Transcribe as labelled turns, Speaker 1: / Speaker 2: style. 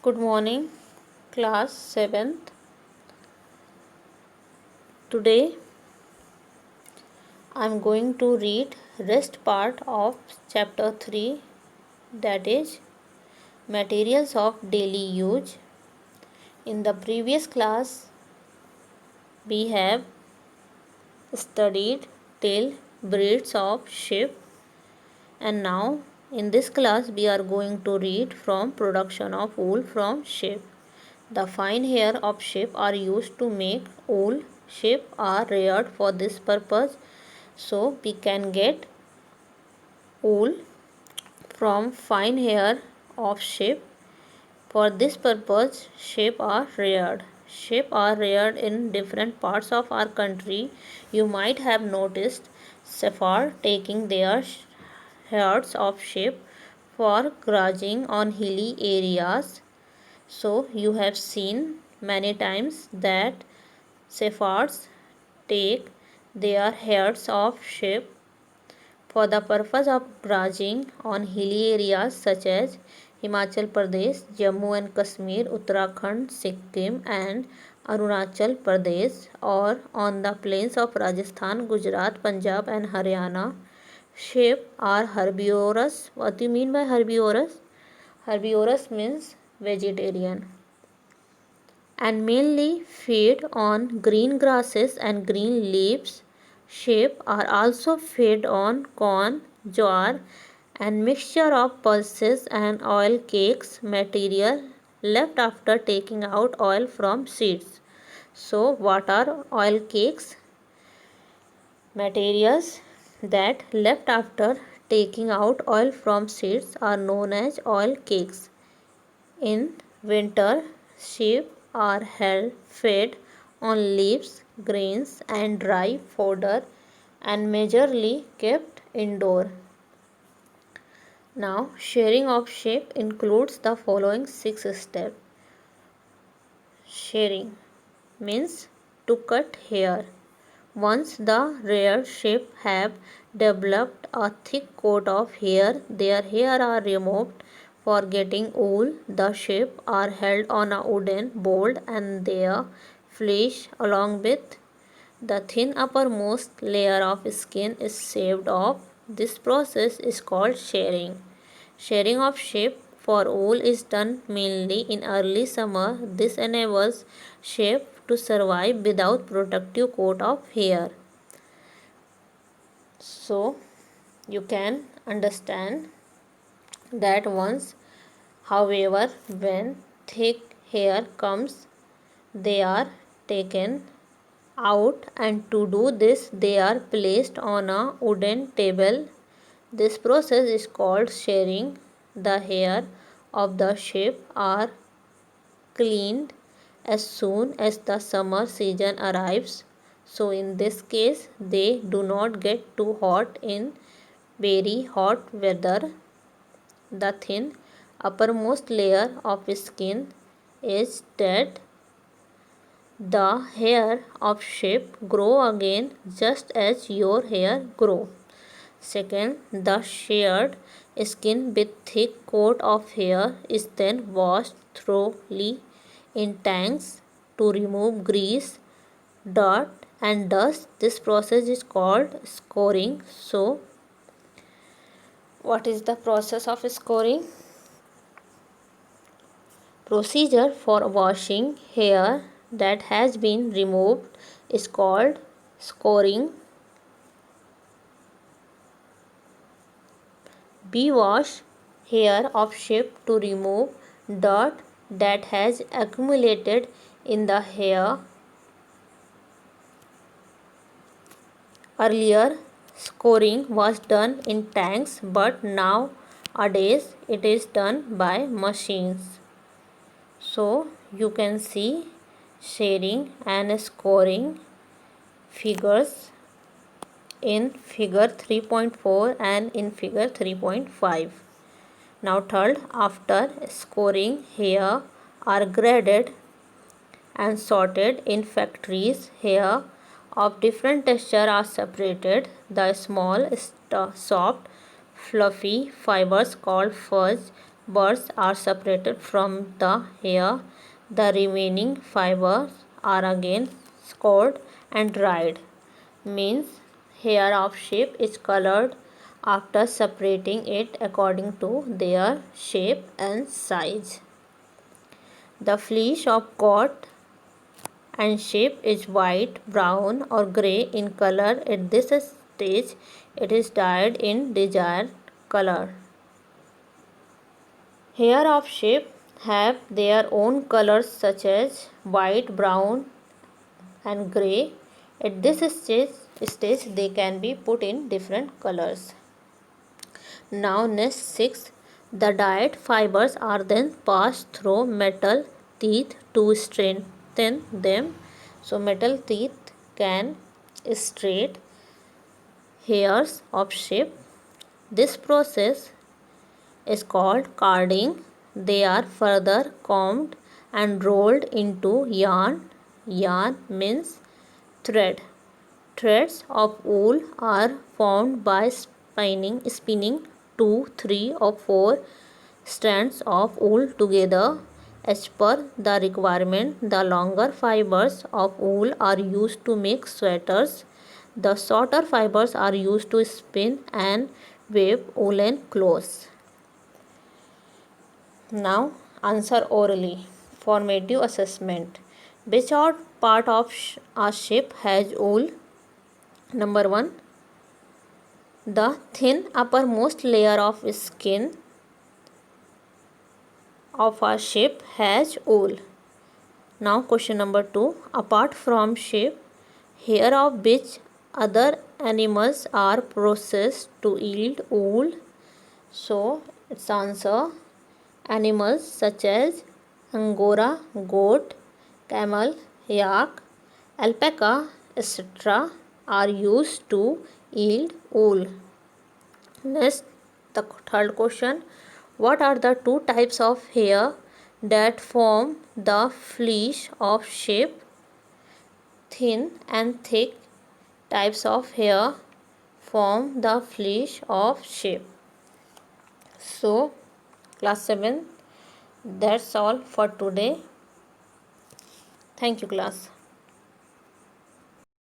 Speaker 1: Good morning, class 7th. Today I am going to read rest part of chapter 3, that is materials of daily use. In the previous class we have studied till breeds of sheep, and now in this class we are going to read from production of wool from sheep. The fine hair of sheep are used to make wool. Sheep are reared for this purpose, so we can get wool from fine hair of sheep. For this purpose, sheep are reared. Sheep are reared in different parts of our country. You might have noticed shepherds taking their herds of sheep for grazing on hilly areas. So you have seen many times that shepherds take their herds of sheep for the purpose of grazing on hilly areas such as Himachal Pradesh, Jammu and Kashmir, Uttarakhand, Sikkim and Arunachal Pradesh, or on the plains of Rajasthan, Gujarat, Punjab and Haryana. Sheep are herbivorous. What do you mean by herbivorous? Herbivorous means vegetarian, and mainly feed on green grasses and green leaves. Sheep are also fed on corn, jowar, and mixture of pulses and oil cakes material left after taking out oil from seeds. So, what are oil cakes? Materials that left after taking out oil from seeds are known as oil cakes. In winter, sheep are fed on leaves, grains, and dry fodder and majorly kept indoor. Now, shearing of sheep includes the following 6 steps. Shearing means to cut hair. Once the reared sheep have developed a thick coat of hair, their hair are removed. For getting wool, the sheep are held on a wooden board and their flesh along with the thin uppermost layer of skin is shaved off. This process is called shearing. Shearing of sheep for wool is done mainly in early summer. This enables sheep to survive without protective coat of hair. So you can understand that once, however, when thick hair comes, they are taken out, and to do this they are placed on a wooden table. This process is called shearing. The hair of the sheep are cleaned as soon as the summer season arrives. So in this case they do not get too hot in very hot weather. The thin uppermost layer of skin is dead. The hair of sheep grow again just as your hair grow. Second, the sheared skin with thick coat of hair is then washed thoroughly in tanks to remove grease, dirt and dust. This process is called scouring. So, what is the process of scouring? Procedure for washing hair that has been removed is called scouring. We wash hair of sheep to remove dirt that has accumulated in the hair. Earlier, scouring was done in tanks, but nowadays it is done by machines. So you can see shearing and scouring figures in figure 3.4 and in figure 3.5. Now third, after scouring, hair are graded and sorted in factories. Hair of different texture are separated. The small, soft, fluffy fibers called fuzz bursts are separated from the hair. The remaining fibers are again scoured and dried. Means hair of sheep is colored after separating it according to their shape and size. The fleece of goat and sheep is white, brown or grey in color. At this stage, it is dyed in desired color. Hair of sheep have their own colors such as white, brown and grey. At this stage they can be put in different colors. Now next 6. The dyed fibers are then passed through metal teeth to straighten them. So metal teeth can straight hairs of sheep. This process is called carding. They are further combed and rolled into yarn. Yarn means thread. Threads of wool are formed by spinning 2, 3 or 4 strands of wool together as per the requirement. The longer fibers of wool are used to make sweaters. The shorter fibers are used to spin and weave woolen clothes. Now answer orally. Formative assessment. Which part of a sheep has wool? Number 1. The thin uppermost layer of skin of a sheep has wool. Now question number 2. Apart from sheep, hair of which other animals are processed to yield wool? So its answer, animals such as angora, goat, camel, yak, alpaca, etc. are used to yield wool. Next, the third question. What are the 2 types of hair that form the fleece of sheep? Thin and thick types of hair form the fleece of sheep. So, class 7, that's all for today. Thank you, class.